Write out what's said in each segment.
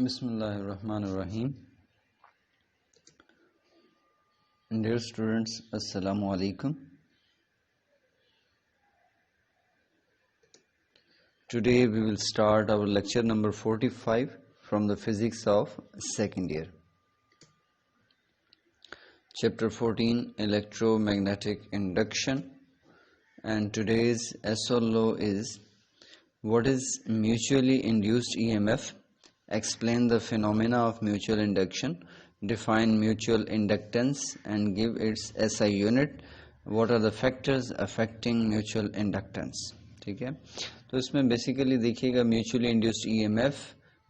بسم اللہ الرحمن الرحیم. Dear students, Assalamu alaikum. Today we will start our lecture number 45 from the physics of second year. Chapter 14, electromagnetic induction, and today's SO law is what is mutually induced EMF, explain the phenomena of mutual induction, define mutual inductance and give its SI unit, what are the factors affecting mutual inductance. ٹھیک ہے، تو اس میں basically دیکھیے گا mutually induced E M F,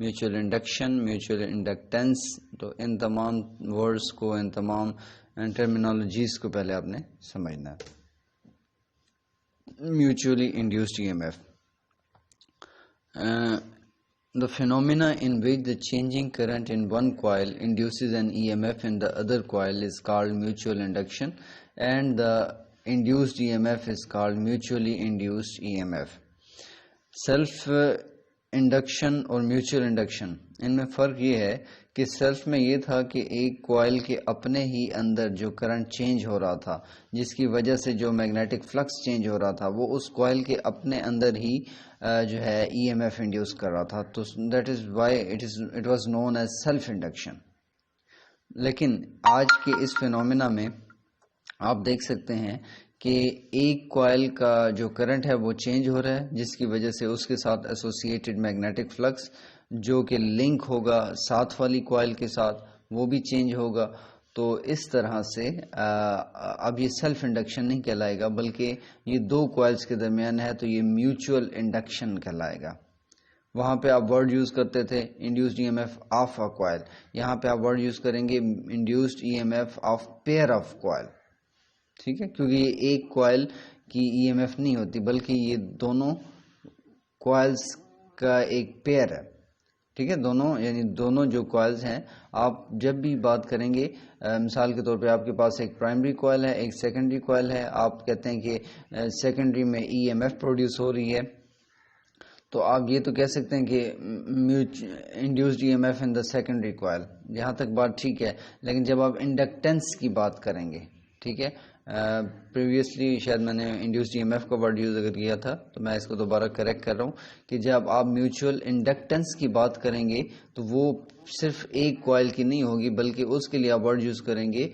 mutual induction, mutual inductance. تو ان تمام ورڈز کو، ان تمام ٹرمینالوجیز کو پہلے آپ نے سمجھنا ہے. Mutually induced E M F, the phenomena in which the changing current in one coil induces an EMF in the other coil is called mutual induction, and the induced EMF is called mutually induced EMF. Self induction اور mutual induction, ان میں فرق یہ ہے کہ self میں یہ تھا کہ ایک کوائل کے اپنے ہی اندر جو کرنٹ چینج ہو رہا تھا، جس کی وجہ سے جو میگنیٹک فلکس چینج ہو رہا تھا، وہ اس کوائل کے اپنے اندر ہی جو ہے ای ایم ایف انڈیوس کر رہا تھا. تو that is why it was known as self induction. لیکن آج کے اس فینومینا میں آپ دیکھ سکتے ہیں کہ ایک کوائل کا جو کرنٹ ہے وہ چینج ہو رہا ہے، جس کی وجہ سے اس کے ساتھ ایسوسیٹڈ میگنیٹک فلکس جو کہ لنک ہوگا ساتھ والی کوائل کے ساتھ، وہ بھی چینج ہوگا. تو اس طرح سے اب یہ سیلف انڈکشن نہیں کہلائے گا، بلکہ یہ دو کوائلز کے درمیان ہے، تو یہ میوچل انڈکشن کہلائے گا. وہاں پہ آپ ورڈ یوز کرتے تھے induced E M F of a coil, یہاں پہ آپ ورڈ یوز کریں گے induced E M F of pair of coil. ٹھیک ہے، کیونکہ یہ ایک کوائل کی ای ایم ایف نہیں ہوتی، بلکہ یہ دونوں کوائلز کا ایک پیئر ہے. ٹھیک ہے، دونوں جو کوائلز ہیں، آپ جب بھی بات کریں گے، مثال کے طور پہ آپ کے پاس ایک پرائمری کوائل ہے، ایک سیکنڈری کوائل ہے، آپ کہتے ہیں کہ سیکنڈری میں ای ایم ایف پروڈیوس ہو رہی ہے، تو آپ یہ تو کہہ سکتے ہیں کہ induced E M F in the secondary coil. یہاں تک بات ٹھیک ہے. لیکن جب آپ انڈکٹنس کی بات کریں گے، ٹھیک ہے، پریویسلی شاید میں نے انڈیوسڈ ای ایم ایف کا ورڈ یوز اگر کیا تھا، تو میں اس کو دوبارہ کریکٹ کر رہا ہوں کہ جب آپ میوچل انڈکٹنس کی بات کریں گے تو وہ صرف ایک کوائل کی نہیں ہوگی، بلکہ اس کے لیے آپ ورڈ یوز کریں گے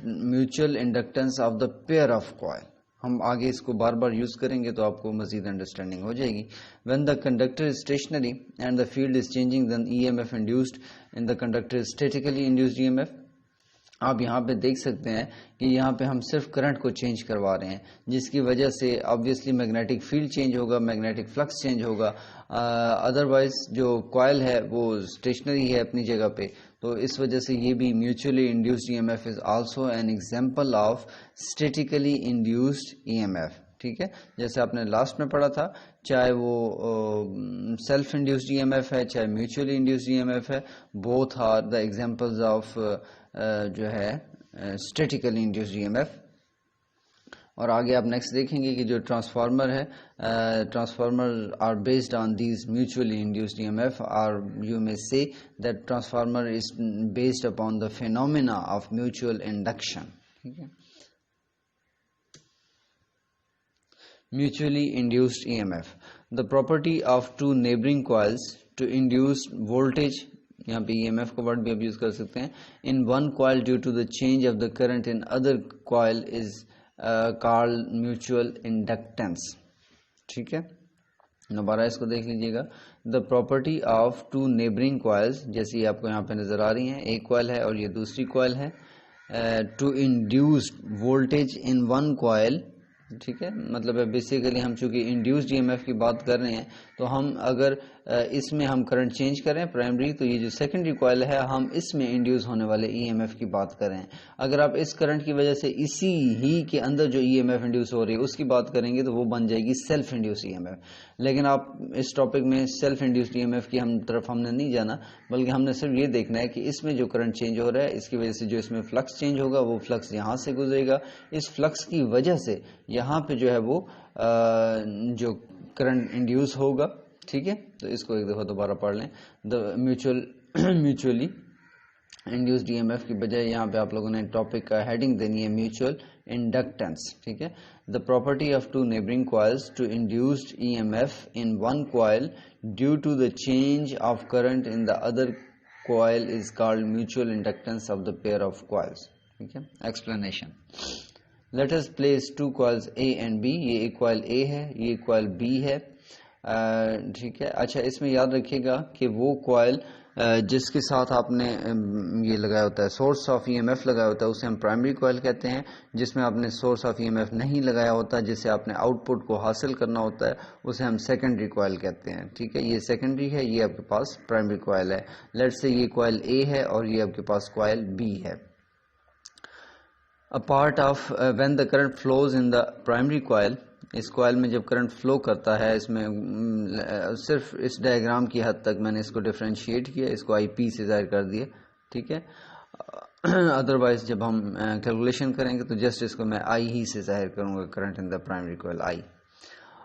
mutual inductance of the pair of coil. ہم آگے اس کو بار بار یوز کریں گے تو آپ کو مزید انڈرسٹینڈنگ ہو جائے گی. When the conductor is stationary and the field is changing then E M F induced in the conductor statically induced E M F. آپ یہاں پہ دیکھ سکتے ہیں کہ یہاں پہ ہم صرف کرنٹ کو چینج کروا رہے ہیں، جس کی وجہ سے آبویسلی میگنیٹک فیلڈ چینج ہوگا، میگنیٹک فلکس چینج ہوگا. ادروائز جو کوائل ہے وہ اسٹیشنری ہے اپنی جگہ پہ، تو اس وجہ سے یہ بھی mutually induced E M F is also an example of statically induced E M F. ٹھیک ہے، جیسے آپ نے لاسٹ میں پڑھا تھا، چاہے وہ self induced E M F ہے، چاہے mutually induced E M F ہے، both are the examples of جو ہے statically induced E M F. اور آگے آپ نیکسٹ دیکھیں گے کہ جو ٹرانسفارمر ہے، transformer are based on these mutually induced E M F, اور you may say that transformer is based upon the phenomena of mutual induction. ٹھیک ہے، mutually induced EMF. The property of two neighboring coils to induce voltage, یہاں پہ EMF کا word بھی اب use کر سکتے ہیں, in one coil due to the change of the current in other coil is called mutual inductance. ٹھیک ہے, دوبارہ اس کو دیکھ لیجئے گا. The property of two neighboring coils, جیسے آپ کو یہاں پہ نظر آ رہی ہیں, ایک coil ہے اور یہ دوسری coil ہے, to induce voltage in one coil. ٹھیک ہے, مطلب ہے بیسیکلی ہم چونکہ انڈیوسڈ ای ایم ایف کی بات کر رہے ہیں, تو ہم اگر اس میں ہم کرنٹ چینج کریں پرائمری, تو یہ جو سیکنڈری کوائل ہے ہم اس میں انڈیوس ہونے والے ای ایم ایف کی بات کر رہے ہیں. اگر آپ اس کرنٹ کی وجہ سے اسی ہی کے اندر جو ای ایم ایف انڈیوس ہو رہی ہے اس کی بات کریں گے تو وہ بن جائے گی self induce E M F. لیکن آپ اس ٹاپک میں self induced E M F کی طرف ہم نے نہیں جانا, بلکہ ہم نے صرف یہ دیکھنا ہے کہ اس میں جو کرنٹ چینج ہو رہا ہے اس کی وجہ سے جو اس میں فلکس چینج ہوگا وہ فلکس یہاں سے گزرے گا, اس فلکس کی وجہ سے یہاں پہ جو ہے وہ جو کرنٹ انڈیوس ہوگا. ٹھیک ہے. تو اس کو ایک دفعہ دوبارہ پڑھ لیں. The mutually induced E M F کی بجائے یہاں پہ آپ لوگوں نے ٹاپک کا ہیڈنگ دینی ہے میوچل انڈکٹنس. ٹھیک ہے. The property of two neighbouring coils to induced E M F in one coil due to the change of current in the other coil is called mutual inductance of the pair of coils. ٹھیک ہے. Explanation. Let us place two coils A and B. یہ ایک coil اے ہے, یہ ایک coil be ہے. ٹھیک ہے. اچھا, اس میں یاد رکھیے گا کہ وہ کوائل جس کے ساتھ آپ نے یہ لگایا ہوتا ہے source of E M F لگایا ہوتا ہے اسے ہم پرائمری کوائل کہتے ہیں. جس میں آپ نے source of E M F نہیں لگایا ہوتا, جس سے آپ نے آؤٹ پٹ کو حاصل کرنا ہوتا ہے, اسے ہم سیکنڈری کوائل کہتے ہیں. ٹھیک ہے. یہ سیکنڈری ہے, یہ آپ کے پاس پرائمری کوائل ہے. لیٹ سے یہ کوائل اے ہے اور یہ آپ کے پاس کوائل بی ہے. A part of when the current flows in the primary coil, اس کوائل میں جب کرنٹ فلو کرتا ہے, اس میں صرف اس ڈائیگرام کی حد تک میں نے اس کو ڈیفرینشیٹ کیا, اس کو آئی پی سے ظاہر کر دیا. ٹھیک ہے. ادروائز جب ہم کیلکولیشن کریں گے تو جسٹ اس کو میں آئی ہی سے ظاہر کروں گا, current in the primary coil I.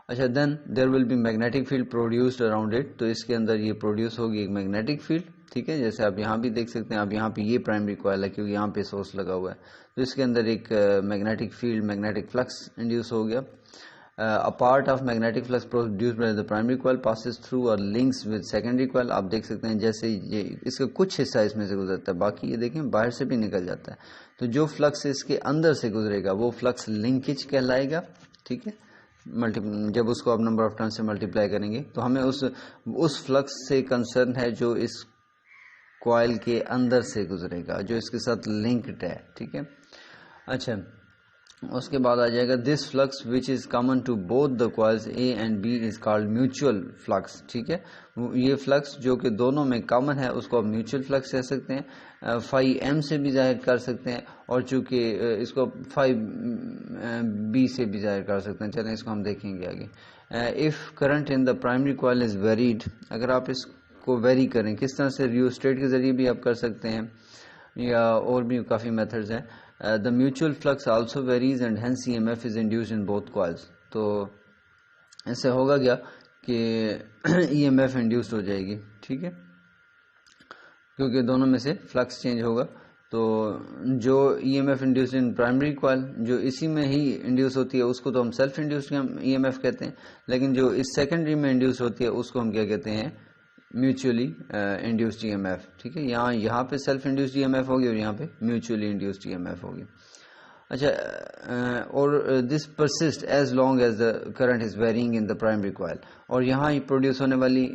اچھا, then there will be magnetic field produced around it. تو اس کے اندر یہ پروڈیوس ہوگی ایک میگنیٹک فیلڈ. ٹھیک ہے. جیسے آپ یہاں بھی دیکھ سکتے ہیں, اب یہاں پہ یہ پرائمری کوائل ہے کیونکہ یہاں پہ سورس لگا ہوا ہے, تو اس کے اندر ایک magnetic field, magnetic flux induce ہو گیا. A part of magnetic flux produced by the primary coil passes through or links with secondary coil. آپ دیکھ سکتے ہیں جیسے یہ اس کا کچھ حصہ اس میں سے گزرتا ہے, باقی یہ دیکھیں باہر سے بھی نکل جاتا ہے. تو جو فلکس اس کے اندر سے گزرے گا وہ فلکس لنکیج کہلائے گا. ٹھیک ہے. جب اس کو آپ نمبر آف ٹرن سے ملٹیپلائی کریں گے تو ہمیں اس فلکس سے کنسرن ہے جو اس کوائل کے اندر سے گزرے گا, جو اس کے ساتھ لنکڈ ہے. ٹھیک ہے. اچھا, اس کے بعد آ جائے گا this flux which is common to both the coils A and B is called mutual flux. ٹھیک ہے. یہ فلکس جو کہ دونوں میں کامن ہے اس کو آپ میوچل فلکس کہہ سکتے ہیں. فائی ایم سے بھی ظاہر کر سکتے ہیں, اور چونکہ اس کو فائی بی سے بھی ظاہر کر سکتے ہیں. چلیں اس کو ہم دیکھیں گے آگے. If current in the primary coil is varied, اگر آپ اس کو ویری کریں, کس طرح سے ریوسٹیٹ کے ذریعے بھی آپ کر سکتے ہیں یا اور بھی کافی میتھڈز ہیں. The mutual flux also varies and hence EMF is induced in both coils. تو اس سے ہوگا کیا کہ ای ایم ایف انڈیوسڈ ہو جائے گی. ٹھیک ہے. کیونکہ دونوں میں سے فلکس چینج ہوگا. تو جو E M F induced in primary coil جو اسی میں ہی انڈیوس ہوتی ہے اس کو تو ہم self induced E M F کہتے ہیں, لیکن جو اس سیکنڈری میں انڈیوس ہوتی ہے اس کو ہم کیا کہتے ہیں, mutually induced E M F. ٹھیک ہے. یہاں پہ self induced E M F ہوگی اور یہاں پہ mutually induced E M F ہوگی. اچھا, اور this persist as long as the current is varying in the primary coil. اور یہاں پروڈیوس ہونے والی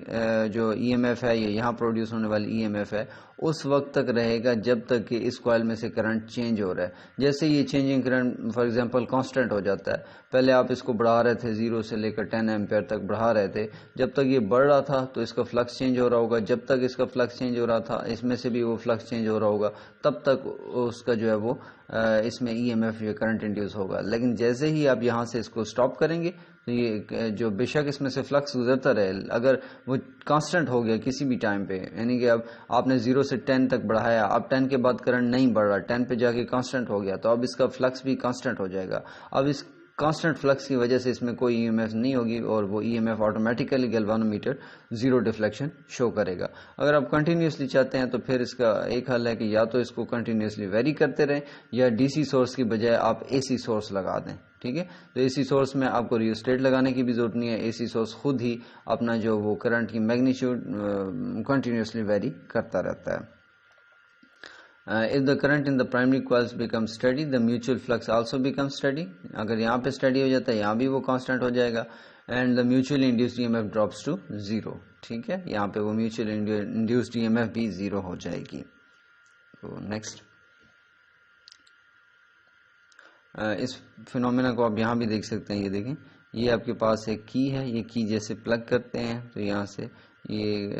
جو ای ایم ایف ہے یا یہاں پروڈیوس ہونے والی ای ایم ایف ہے اس وقت تک رہے گا جب تک کہ اس کوائل میں سے کرنٹ چینج ہو رہا ہے. جیسے یہ changing current for example constant ہو جاتا ہے, پہلے آپ اس کو بڑھا رہے تھے 0 سے لے کر 10 ایمپیئر تک بڑھا رہے تھے, جب تک یہ بڑھ رہا تھا تو اس کا فلکس چینج ہو رہا ہوگا, جب تک اس کا فلکس چینج ہو رہا تھا اس میں سے بھی وہ فلکس چینج ہو رہا ہوگا, تب تک اس کا جو ہے وہ اس میں ای ایم ایف یا کرنٹ انڈیوس ہوگا. لیکن جیسے ہی آپ یہاں سے اس کو سٹاپ کریں گے تو یہ جو بے شک اس میں سے فلکس گزرتا رہے, اگر وہ کانسٹنٹ ہو گیا کسی بھی ٹائم پہ, یعنی کہ اب آپ نے 0 سے 10 تک بڑھایا, اب 10 کے بعد کرنٹ نہیں بڑھ رہا, 10 پہ جا کے کانسٹنٹ ہو گیا, تو اب اس کا فلکس بھی کانسٹنٹ ہو جائے گا. اب اس کانسٹنٹ فلکس کی وجہ سے اس میں کوئی ای ایم ایف نہیں ہوگی اور وہ E M F automatically galvanometer 0 deflection show کرے گا. اگر آپ کنٹینیوسلی چاہتے ہیں تو پھر اس کا ایک حل ہے کہ یا تو اس کو کنٹینیوسلی ویری کرتے رہیں یا ڈی سی سورس کی بجائے آپ اے سی سورس لگا دیں. ٹھیک ہے. تو اے سی سورس میں آپ کو ریوسٹیٹ لگانے کی بھی ضرورت نہیں ہے, اے سی سورس خود ہی اپنا جو وہ کرنٹ کی میگنیچیوڈ کنٹینیوسلی ویری کرتا رہتا ہے. If the current in the primary coils becomes steady, the mutual flux also becomes steady. اگر یہاں پہ steady ہو جاتا ہے یہاں بھی وہ constant ہو جائے گا, and the mutually induced EMF drops to 0. ٹھیک ہے. یہاں پہ وہ mutually induced EMF بھی 0 ہو جائے گی. تو next اس فنومینا کو آپ یہاں بھی دیکھ سکتے ہیں. یہ دیکھیں, یہ آپ کے پاس ایک کی ہے, یہ کی جیسے پلگ کرتے ہیں تو یہاں سے یہ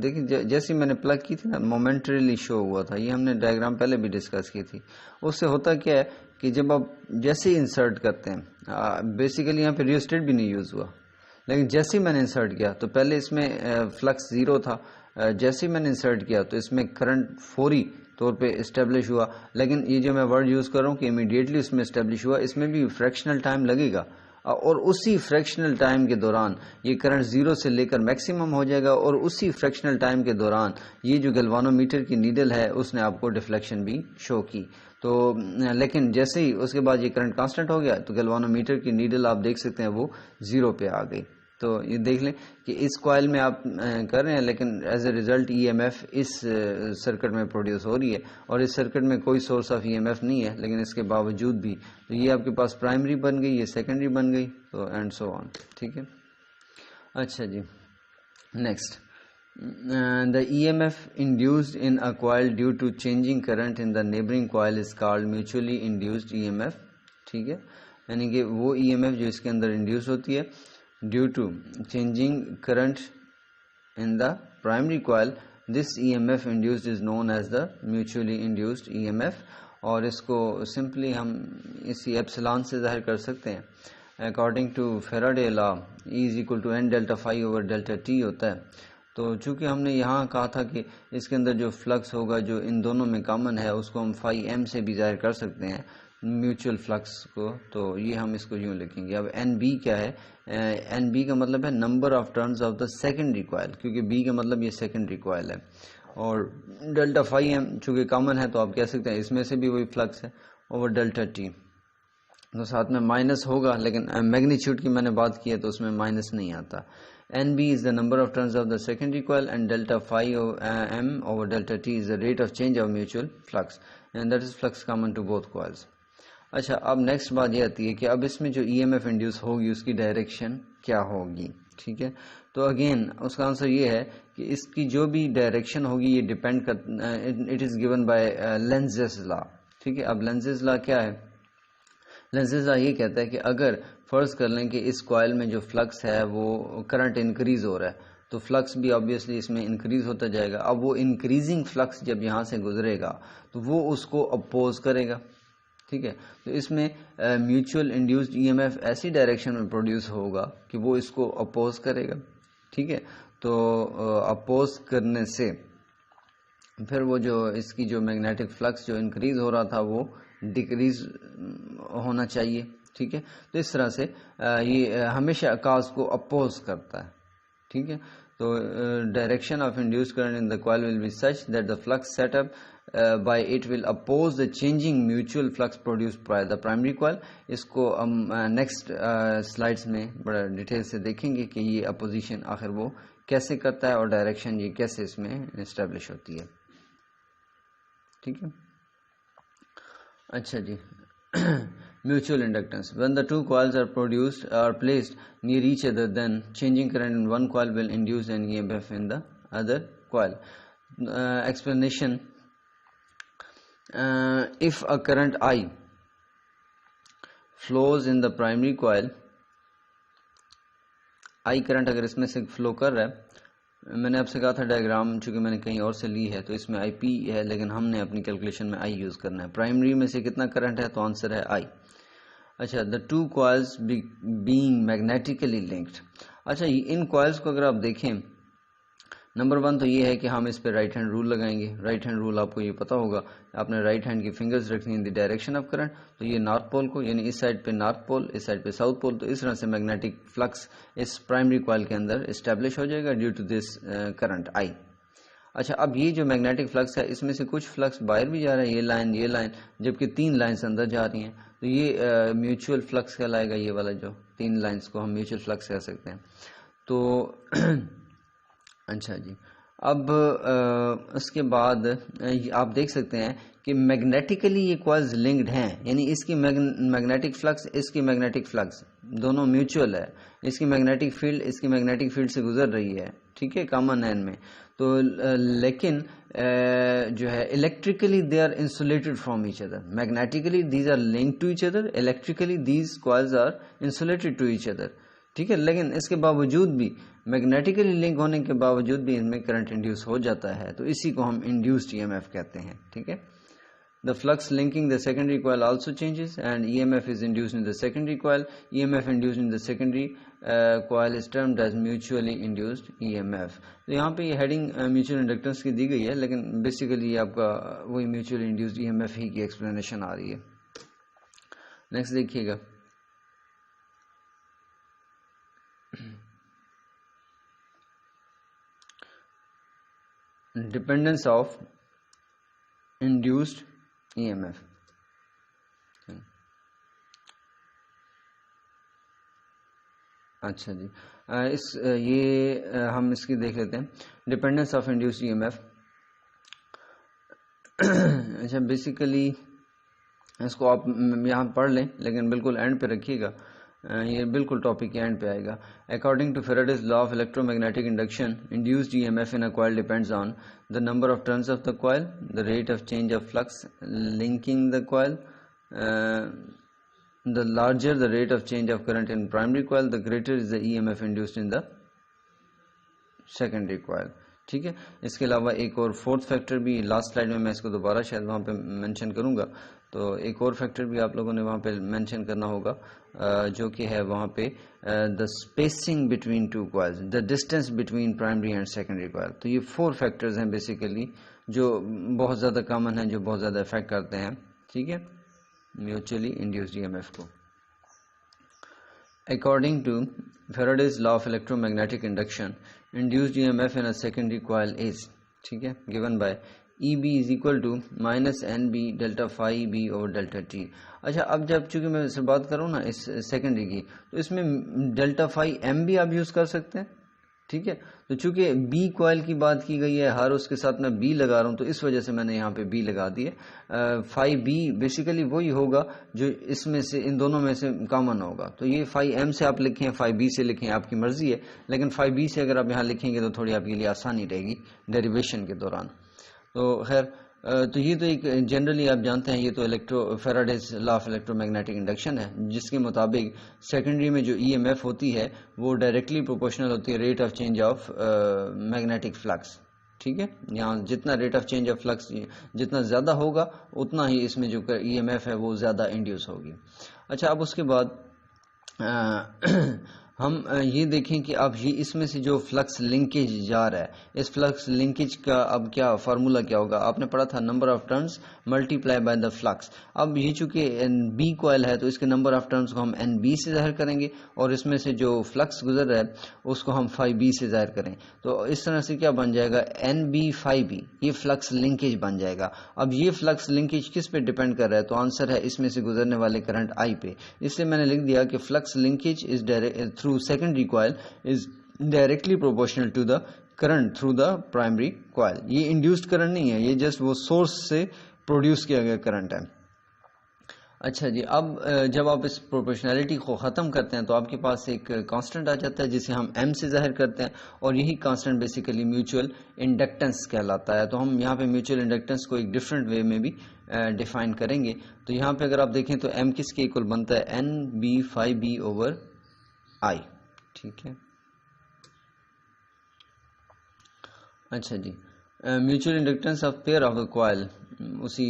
دیکھیں جیسے میں نے پلگ کی تھی نا مومنٹریلی شو ہوا تھا, یہ ہم نے ڈائیگرام پہلے بھی ڈسکس کی تھی. اس سے ہوتا کیا ہے کہ جب آپ جیسے ہی انسرٹ کرتے ہیں, بیسیکلی یہاں پہ ریوسٹیٹ بھی نہیں یوز ہوا, لیکن جیسے ہی میں نے انسرٹ کیا تو پہلے اس میں فلکس 0 تھا, جیسے ہی میں نے انسرٹ کیا تو اس میں کرنٹ فوری طور پہ اسٹیبلش ہوا. لیکن یہ جو میں ورڈ یوز کر رہا ہوں کہ امیڈیٹلی اس میں اسٹیبلش ہوا, اس میں بھی فریکشنل ٹائم لگے گا. اور اسی فریکشنل ٹائم کے دوران یہ کرنٹ 0 سے لے کر میکسیمم ہو جائے گا، اور اسی فریکشنل ٹائم کے دوران یہ جو گلوانومیٹر کی نیڈل ہے اس نے آپ کو ڈیفلیکشن بھی شو کی. تو لیکن جیسے ہی اس کے بعد یہ کرنٹ کانسٹنٹ ہو گیا تو گلوانومیٹر کی نیڈل آپ دیکھ سکتے ہیں وہ 0 پہ آ گئی. تو یہ دیکھ لیں کہ اس کوائل میں آپ کر رہے ہیں، لیکن as a result E M F اس سرکٹ میں پروڈیوس ہو رہی ہے، اور اس سرکٹ میں کوئی source of E M F نہیں ہے، لیکن اس کے باوجود بھی تو یہ آپ کے پاس پرائمری بن گئی، یہ سیکنڈری بن گئی، تو اینڈ سو آن. ٹھیک ہے. اچھا جی، next the EMF induced in a coil due to changing current in the neighboring coil is called mutually induced EMF. ٹھیک ہے، یعنی کہ وہ ای ایم ایف جو اس کے اندر انڈیوس ہوتی ہے due to changing current in the primary coil, this E M F induced is known as the mutually induced E M F. اور اس کو سمپلی ہم اسی ایپسلان سے ظاہر کر سکتے ہیں. According to Faraday law E is equal to n delta phi over delta T ہوتا ہے. تو چونکہ ہم نے یہاں کہا تھا کہ اس کے اندر جو فلکس ہوگا جو ان دونوں میں کامن ہے اس کو ہم phi m سے بھی ظاہر کر سکتے ہیں میوچل فلکس کو، تو یہ ہم اس کو یوں لکھیں گے. اب این بی کیا ہے؟ این بی کا مطلب ہے number of turns of the secondary coil, کیونکہ بی کا مطلب یہ سیکنڈری کوائل ہے. اور ڈیلٹا phi m چونکہ کامن ہے تو آپ کہہ سکتے ہیں اس میں سے بھی وہی فلکس ہے اوور ڈیلٹا ٹی. تو ساتھ میں مائنس ہوگا، لیکن میگنیچیوڈ کی میں نے بات کی ہے تو اس میں مائنس نہیں آتا. NB is the number of turns of the secondary coil and delta phi m over delta T is the rate of change of mutual flux, and that is flux common to both coils. اچھا، اب next بات یہ آتی ہے کہ اب اس میں جو ای ایم ایف انڈیوس ہوگی اس کی ڈائریکشن کیا ہوگی. ٹھیک ہے، تو اگین اس کا آنسر یہ ہے کہ اس کی جو بھی ڈائریکشن ہوگی یہ ڈیپینڈ کر it is given by Lenz's law. ٹھیک ہے، اب لینزز لا کیا ہے؟ لینزز لا یہ کہتا ہے کہ اگر فرض کر لیں کہ اس کوائل میں جو فلکس ہے وہ کرنٹ انکریز ہو رہا ہے تو فلکس بھی آبویسلی اس میں انکریز ہوتا جائے گا. اب وہ انکریزنگ فلکس جب یہاں سے گزرے گا تو وہ اس کو اپوز کرے گا. ٹھیک ہے، تو اس میں mutual induced E M F ایسی ڈائریکشن میں پروڈیوس ہوگا کہ وہ اس کو اپوز کرے گا. ٹھیک ہے، تو اپوز کرنے سے پھر وہ جو اس کی جو میگنیٹک فلکس جو انکریز ہو رہا تھا وہ ڈیکریز ہونا چاہیے. ٹھیک ہے، تو اس طرح سے یہ ہمیشہ کاز کو اپوز کرتا ہے. ٹھیک ہے، تو direction of induce current in the coil will be such that the flux set up by it will oppose the changing mutual flux produce by the primary coil. اس کو ہم نیکسٹ سلائڈس میں بڑا ڈیٹیل سے دیکھیں گے کہ یہ اپوزیشن آخر وہ کیسے کرتا ہے اور ڈائریکشن یہ کیسے اس میں اسٹیبلش ہوتی ہے. ٹھیک ہے، اچھا جی. Mutual inductance. When the two coils are placed near each other, then changing current in one coil will induce an EMF in the other coil. Explanation: if a current I flows in the primary coil, I current اگر اس میں سے flu کر رہا ہے، میں نے آپ سے کہا تھا ڈائیگرام چونکہ میں نے کہیں اور سے لی ہے تو اس میں آئی پی ہے، لیکن ہم نے اپنی کیلکولیشن میں آئی یوز کرنا ہے. پرائمری میں سے کتنا کرنٹ ہے تو آنسر ہے آئی. اچھا، the two coils being magnetically linked. اچھا، ان کوائلز کو اگر آپ دیکھیں، نمبر 1 تو یہ ہے کہ ہم اس پہ رائٹ ہینڈ رول لگائیں گے. رائٹ ہینڈ رول آپ کو یہ پتا ہوگا، آپ نے رائٹ ہینڈ کی فنگرز رکھنی ان دی ڈائریکشن آف کرنٹ. تو یہ نارتھ پول کو، یعنی اس سائڈ پہ نارتھ پول، اس سائڈ پہ ساؤتھ پول، تو اس طرح سے میگنیٹک فلکس اس پرائمری کوائل کے اندر اسٹیبلش ہو جائے گا due to this current I. اچھا، اب یہ جو میگنیٹک فلکس ہے اس میں سے کچھ فلکس باہر بھی جا رہا ہے، یہ لائن، جبکہ 3 لائنز اندر جا رہی ہیں. تو یہ میوچل فلکس کہلائے گا. یہ والا جو 3 لائنز کو ہم میوچل فلکس کہہ سکتے ہیں. تو اچھا جی، اب اس کے بعد آپ دیکھ سکتے ہیں کہ میگنیٹیکلی یہ کوائلز لنکڈ ہیں، یعنی اس کی میگنیٹک فلکس، اس کی میگنیٹک فلکس دونوں میوچل ہے. اس کی میگنیٹک فیلڈ اس کی میگنیٹک فیلڈ سے گزر رہی ہے. ٹھیک ہے، کامن ہے ان میں. تو لیکن جو ہے electrically they are insulated from each other. Magnetically these are linked to each other, electrically these coils are insulated to each other. ٹھیک ہے، لیکن اس کے باوجود بھی میگنیٹیکلی لنک ہونے کے باوجود بھی ان میں کرنٹ انڈیوس ہو جاتا ہے، تو اسی کو ہم انڈیوسڈ ای ایم ایف کہتے ہیں. ٹھیک ہے، the flux linking the secondary coil also changes and EMF is induced in the secondary coil. EMF induced in the secondary coil is termed as mutually induced EMF. تو یہاں پہ یہ heading mutual inductance کی دی گئی ہے، لیکن basically یہ آپ کا وہی mutual induced E M F ہی کی ایکسپلینیشن آ رہی ہے. نیکسٹ دیکھیے گا. Dependence of induced E M F. اچھا جی یہ ہم اس کی دیکھ لیتے ہیں dependence of induced E M F. اچھا بیسیکلی اس کو آپ یہاں پڑھ لیں لیکن بالکل اینڈ پہ رکھیے گا, یہ بالکل ٹاپک کے اینڈ پہ آئے گا. According to Faraday's law of electromagnetic induction, induced E M F in a coil depends on the number of turns of the coil, the rate of change of flux linking the coil. The larger the rate of change of current in primary coil, the greater is the EMF induced in the secondary coil. ٹھیک ہے. اس کے علاوہ ایک اور fourth factor بھی last slide میں اس کو دوبارہ شاید وہاں پہ مینشن کروں گا, تو ایک اور فیکٹر بھی آپ لوگوں نے وہاں پہ مینشن کرنا ہوگا جو کہ ہے وہاں پہ the spacing between two coils, the distance between primary and secondary coil. تو یہ 4 فیکٹرز ہیں بیسیکلی جو بہت زیادہ کامن ہیں, جو بہت زیادہ افیکٹ کرتے ہیں ٹھیک ہے mutually induced E M F کو. According to Faraday's law of electromagnetic induction, induced EMF in a secondary coil is ٹھیک ہے given by EB is equal to minus NB delta phi B over delta T. اچھا اب جب چونکہ میں سے بات کروں نا اس سیکنڈری کی, تو اس میں ڈیلٹا فائی ایم بھی آپ یوز کر سکتے ہیں ٹھیک ہے. تو چونکہ بی کوائل کی بات کی گئی ہے, ہر اس کے ساتھ میں بی لگا رہا ہوں, تو اس وجہ سے میں نے یہاں پہ بی لگا دی ہے. فائی بی بیسیکلی وہی ہوگا جو اس میں سے ان دونوں میں سے کامن ہوگا. تو یہ فائی ایم سے آپ لکھیں, فائی بی سے لکھیں, آپ کی مرضی ہے, لیکن فائی بی سے اگر آپ یہاں لکھیں گے تو تھوڑی آپ کے لیے آسانی رہے گی ڈیریویشن کے دوران. تو خیر تو یہ تو ایک جنرلی آپ جانتے ہیں یہ تو Faraday's law of electromagnetic induction ہے, جس کے مطابق سیکنڈری میں جو ای ایم ایف ہوتی ہے وہ ڈائریکٹلی پروپورشنل ہوتی ہے rate of change of magnetic flux. ٹھیک ہے, یہاں جتنا rate of change of flux جتنا زیادہ ہوگا اتنا ہی اس میں جو ای ایم ایف ہے وہ زیادہ انڈیوس ہوگی. اچھا اب اس کے بعد ہم یہ دیکھیں کہ اب یہ اس میں سے جو فلکس لنکیج جا رہا ہے, اس فلکس لنکیج کا اب کیا فارمولا کیا ہوگا. آپ نے پڑھا تھا number of turns multiply by the flux. اب یہ چونکہ بی کوائل ہے تو اس کے نمبر آف ٹرنز کو ہم این بی سے ظاہر کریں گے, اور اس میں سے جو فلکس گزر رہا ہے اس کو ہم فائی بی سے ظاہر کریں. تو اس طرح سے کیا بن جائے گا, این بی فائی بی, یہ فلکس لنکیج بن جائے گا. اب یہ فلکس لنکیج کس پہ ڈیپینڈ کر رہا ہے, تو آنسر ہے اس میں سے گزرنے والے کرنٹ آئی پہ. اس لیے میں نے لکھ دیا کہ flicks linkage is through secondary coil is directly proportional to the current through the primary coil. یہ انڈیوسڈ کرنٹ نہیں ہے, یہ جسٹ وہ سورس سے پروڈیوس کیا گیا کرنٹ ہے. اچھا جی اب جب آپ اس پروپورشنالٹی کو ختم کرتے ہیں تو آپ کے پاس ایک کانسٹنٹ آ جاتا ہے جسے ہم ایم سے ظاہر کرتے ہیں, اور یہی کانسٹنٹ بیسیکلی میوچل انڈکٹنس کہلاتا ہے. تو ہم یہاں پہ میوچل انڈکٹنس کو ایک ڈفرینٹ وے میں بھی ڈیفائن کریں گے. تو یہاں پہ اگر آپ دیکھیں تو ایم کس کے ایکول بنتا ہے, N B phi B over I. ٹھیک ہے. اچھا جی mutual inductance of pair of the coil, اسی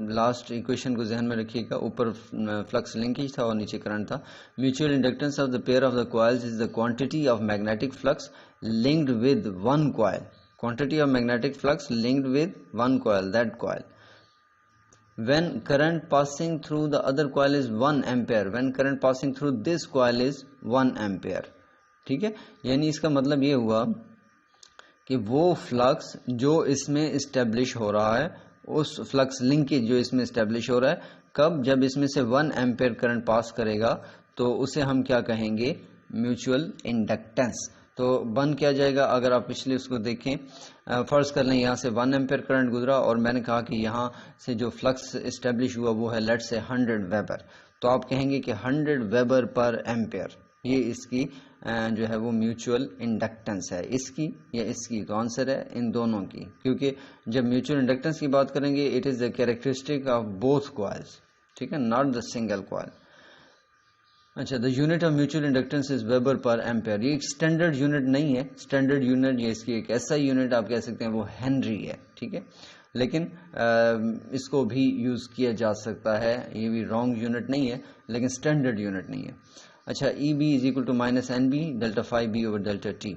لاسٹ ایکویشن کو ذہن میں رکھیے گا, اوپر فلکس لنکیج تھا اور نیچے کرنٹ تھا. Mutual inductance of the pair of the coils is the quantity of magnetic flux linked with one coil. Quantity of magnetic flux linked with one coil, that coil. When current passing through the other coil is 1 ampere, when current passing through this coil is 1 ampere. ٹھیک ہے, یعنی اس کا مطلب یہ ہوا کہ وہ flicks جو اس میں اسٹیبلش ہو رہا ہے, اس فلکس لنکیج جو اس میں اسٹیبلش ہو رہا ہے, کب جب اس میں سے 1 ایمپیئر کرنٹ پاس کرے گا تو اسے ہم کیا کہیں گے, میوچل انڈکٹنس. تو بن کیا جائے گا, اگر آپ پچھلے اس کو دیکھیں, فرض کر لیں یہاں سے 1 ایمپیئر کرنٹ گزرا, اور میں نے کہا کہ یہاں سے جو فلکس اسٹیبلش ہوا وہ ہے لیٹ سے 100 ویبر. تو آپ کہیں گے کہ 100 ویبر پر ایمپیئر, یہ اس کی جو ہے وہ میوچل انڈکٹنس ہے, اس کی یا اس کی. تو آنسر ہے ان دونوں کی, کیونکہ جب میوچل انڈکٹنس کی بات کریں گے it is the characteristic of both coils. ٹھیک ہے, ناٹ دا سنگل کوائل. اچھا the unit of mutual inductance is Weber per ampere. یہ ایک اسٹینڈرڈ یونٹ نہیں ہے, اسٹینڈرڈ یونٹ یا اس کی ایک ایسا یونٹ آپ کہہ سکتے ہیں وہ ہنری ہے. ٹھیک ہے, لیکن اس کو بھی یوز کیا جا سکتا ہے, یہ بھی رانگ یونٹ نہیں ہے لیکن اسٹینڈرڈ یونٹ نہیں ہے. اچھا E B is equal to minus N B delta phi B over delta T.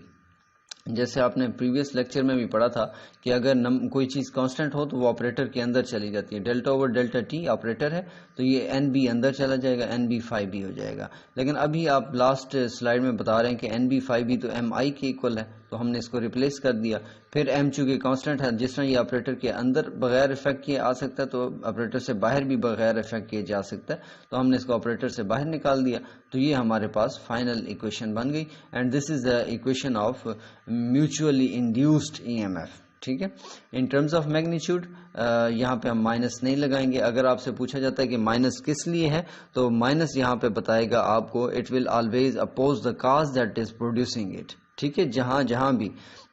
جیسے آپ نے پریویس لیکچر میں بھی پڑھا تھا کہ اگر کوئی چیز کانسٹنٹ ہو تو وہ آپریٹر کے اندر چلی جاتی ہے. Delta over delta T operator ہے, تو یہ این بی اندر چلا جائے گا, این بی فائی بی ہو جائے گا. لیکن ابھی آپ لاسٹ سلائیڈ میں بتا رہے ہیں کہ این بی فائی بی تو ایم آئی کے ایکول ہے, تو ہم نے اس کو ریپلیس کر دیا. پھر ایم چونکہ کانسٹنٹ ہے، جس طرح یہ آپریٹر کے اندر بغیر افیکٹ کیے آ سکتا ہے تو آپریٹر سے باہر بھی بغیر افیکٹ کیے جا سکتا ہے، تو ہم نے اس کو آپریٹر سے باہر نکال دیا. تو یہ ہمارے پاس فائنل ایکویشن بن گئی، and this is the equation of mutually induced E M F. ٹھیک ہے. ان ٹرمز آف میگنیچیوڈ یہاں پہ ہم مائنس نہیں لگائیں گے. اگر آپ سے پوچھا جاتا ہے کہ مائنس کس لیے ہے تو مائنس یہاں پہ بتائے گا آپ کو it will always oppose the cause that is producing it. ٹھیک ہے. جہاں بھی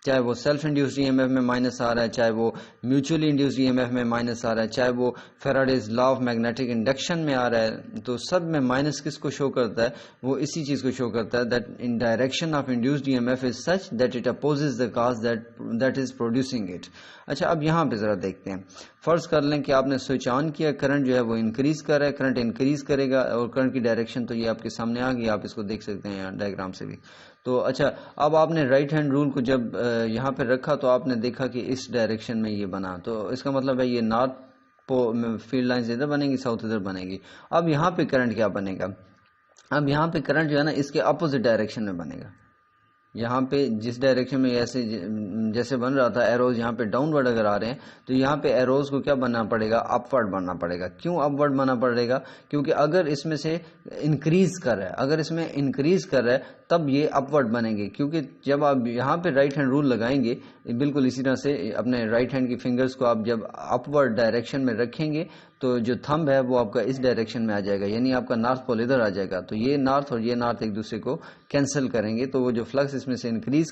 چاہے وہ self induced E M F میں مائنس آ رہا ہے، چاہے وہ mutually induced E M F میں مائنس آ رہا ہے، چاہے وہ Faraday's law of magnetic induction میں آ رہا ہے، تو سب میں مائنس کس کو شو کرتا ہے؟ وہ اسی چیز کو شو کرتا ہے that in direction of induced E M F is such that it opposes the cause that is producing it. اچھا، اب یہاں پہ ذرا دیکھتے ہیں. فرض کر لیں کہ آپ نے سوئچ آن کیا، کرنٹ جو ہے وہ انکریز کر رہا ہے، کرنٹ انکریز کرے گا اور کرنٹ کی ڈائریکشن تو یہ آپ کے سامنے آ گئی، آپ اس کو دیکھ سکتے ہیں ڈائیگرام سے بھی. تو اچھا، اب آپ نے رائٹ ہینڈ رول کو جب یہاں پہ رکھا تو آپ نے دیکھا کہ اس ڈائریکشن میں یہ بنا، تو اس کا مطلب ہے یہ نارتھ فیلڈ لائنز ادھر بنے گی، ساؤتھ ادھر بنے گی. اب یہاں پہ کرنٹ کیا بنے گا؟ اب یہاں پہ کرنٹ جو ہے نا اس کے اپوزٹ ڈائریکشن میں بنے گا. یہاں پہ جس ڈائریکشن میں جیسے بن رہا تھا ایروز یہاں پہ ڈاؤن ورڈ اگر آ رہے ہیں تو یہاں پہ ایروز کو کیا بننا پڑے گا؟ اپ ورڈ بننا پڑے گا. کیوں اپ ورڈ بننا پڑے گا؟ کیونکہ اگر اس میں سے انکریز کر رہا ہے تب یہ اپ ورڈ بنیں گے. کیونکہ جب آپ یہاں پہ رائٹ ہینڈ رول لگائیں گے بالکل اسی طرح سے اپنے رائٹ ہینڈ کی فنگرز کو آپ جب اپ ورڈ ڈائریکشن میں رکھیں گے تو جو تھمب ہے وہ آپ کا اس ڈائریکشن میں آ جائے گا، یعنی آپ کا نارتھ پول ادھر آ جائے گا. تو یہ نارتھ اور یہ نارتھ ایک دوسرے کو کینسل کریں گے، تو وہ جو فلکس اس میں سے انکریز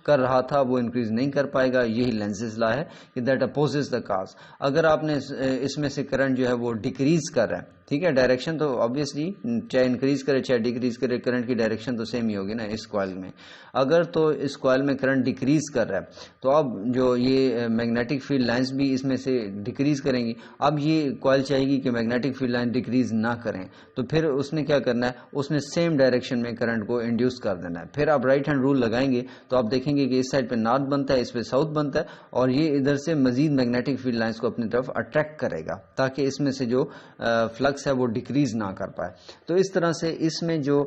کر رہا تھا وہ انکریز نہیں کر پائے گا. یہی لینزز لا ہے کہ دیٹ اپوزز دا کاز. اگر آپ نے اس میں سے کرنٹ جو ہے وہ ڈیکریز کر رہا ہے، ٹھیک ہے، ڈائریکشن تو آبویسلی چاہے انکریز کرے چاہے ڈیکریز کرے کرنٹ کی ڈائریکشن تو سیم ہی ہوگی نا اس کوائل میں. اگر تو اس کوائل میں کرنٹ ڈیکریز کر رہا ہے تو اب جو یہ میگنیٹک فیلڈ لائنز بھی اس میں سے ڈیکریز کریں گی. اب یہ کوائل چاہے گی کہ میگنیٹک فیلڈ لائن ڈیکریز نہ کریں، تو پھر اس نے کیا کرنا ہے؟ اس نے سیم ڈائریکشن میں کرنٹ کو انڈیوس کر دینا ہے. پھر آپ رائٹ ہینڈ رول لگائیں گے تو آپ دیکھیں گے کہ اس سائڈ پہ نارتھ بنتا ہے، اس پہ ساؤتھ بنتا ہے، اور یہ ادھر سے مزید میگنیٹک فیلڈ لائنز کو اپنی طرف اٹریکٹ کرے گا تاکہ اس میں سے جو فلکس ہے وہ ڈیکریز نہ کر پائے. تو اس طرح سے اس میں جو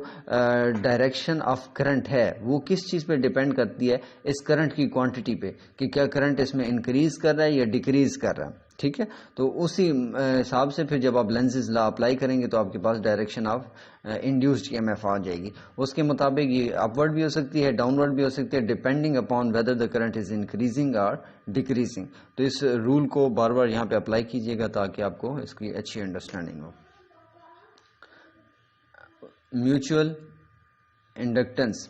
ڈائریکشن آف کرنٹ ہے وہ کس چیز پہ ڈیپینڈ کرتی ہے؟ اس کرنٹ کی کوانٹٹی پہ کہ کیا کرنٹ اس میں انکریز کر رہا ہے یا ڈیکریز کر رہا ہے. ٹھیک ہے. تو اسی حساب سے پھر جب آپ لینزز لا اپلائی کریں گے تو آپ کے پاس direction of induced E M F آ جائے گی. اس کے مطابق یہ اپ ورڈ بھی ہو سکتی ہے، ڈاؤن ورڈ بھی ہو سکتی ہے، depending upon whether the current is increasing اور ڈیکریزنگ. تو اس رول کو بار بار یہاں پہ اپلائی کیجیے گا تاکہ آپ کو اس کی اچھی انڈرسٹینڈنگ ہو. Mutual inductance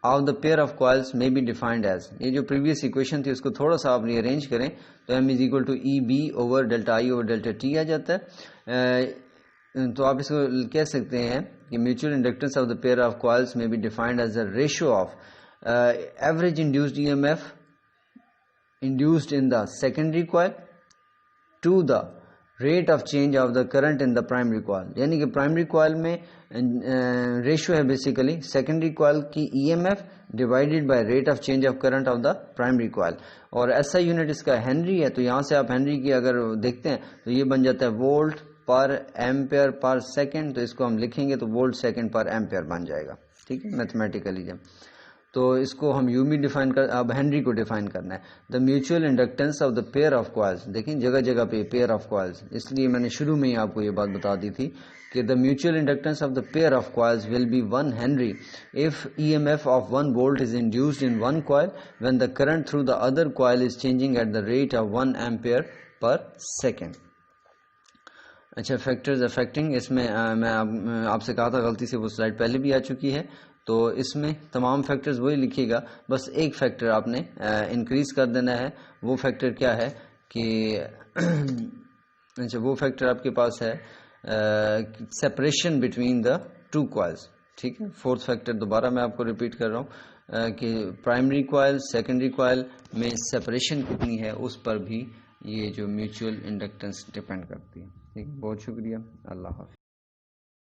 of the pair of coils میں بی ڈیفائنڈ ایز، یہ جو پریویس ایکویشن تھی اس کو تھوڑا سا آپ ری ارینج کریں تو M is equal to E B over delta I over delta T آ جاتا ہے. تو آپ اس کو کہہ سکتے ہیں کہ mutual inductance of the pair of coils میں be defined as the ratio of average induced E M F induced in the secondary coil to the rate of change of the current in the primary coil. یعنی کہ primary coil میں ratio ہے basically secondary coil کی E M F divided by rate of change of current of the primary coil, اور ایسا unit اس کا Henry ہے. تو یہاں سے آپ ہنری کی اگر دیکھتے ہیں تو یہ بن جاتا ہے وولٹ پر ایمپیئر پر سیکنڈ. تو اس کو ہم لکھیں گے تو وولٹ سیکنڈ پر ایمپیئر بن جائے گا. ٹھیک ہے، میتھمیٹیکلی جب تو اس کو ہم یوں بھی ڈیفائن اب ہنری کو ڈیفائن کرنا ہے. The mutual inductance of the pair of coils, دیکھیں جگہ جگہ پہ پیئر آف کوائلس، اس لیے میں نے شروع میں ہی آپ کو یہ بات بتا دی تھی کہ the mutual inductance of the pair of coils will be 1 henry if EMF of 1 volt is induced in one coil when the current through the other coil is changing at the rate of 1 ampere per second. اچھا، factors affecting, اس میں میں آپ سے کہا تھا غلطی سے وہ سلائڈ پہلے بھی آ چکی ہے، تو اس میں تمام فیکٹرز وہی لکھیے گا، بس ایک فیکٹر آپ نے انکریز کر دینا ہے. وہ فیکٹر کیا ہے کہ اچھا وہ فیکٹر آپ کے پاس ہے separation between the two coils. ٹھیک ہے. فورتھ فیکٹر دوبارہ میں آپ کو ریپیٹ کر رہا ہوں کہ پرائمری کوائل سیکنڈری کوائل میں سیپریشن کتنی ہے اس پر بھی یہ جو میوچل انڈکٹنس ڈیپینڈ کرتی ہے. ٹھیک، بہت شکریہ، اللہ حافظ.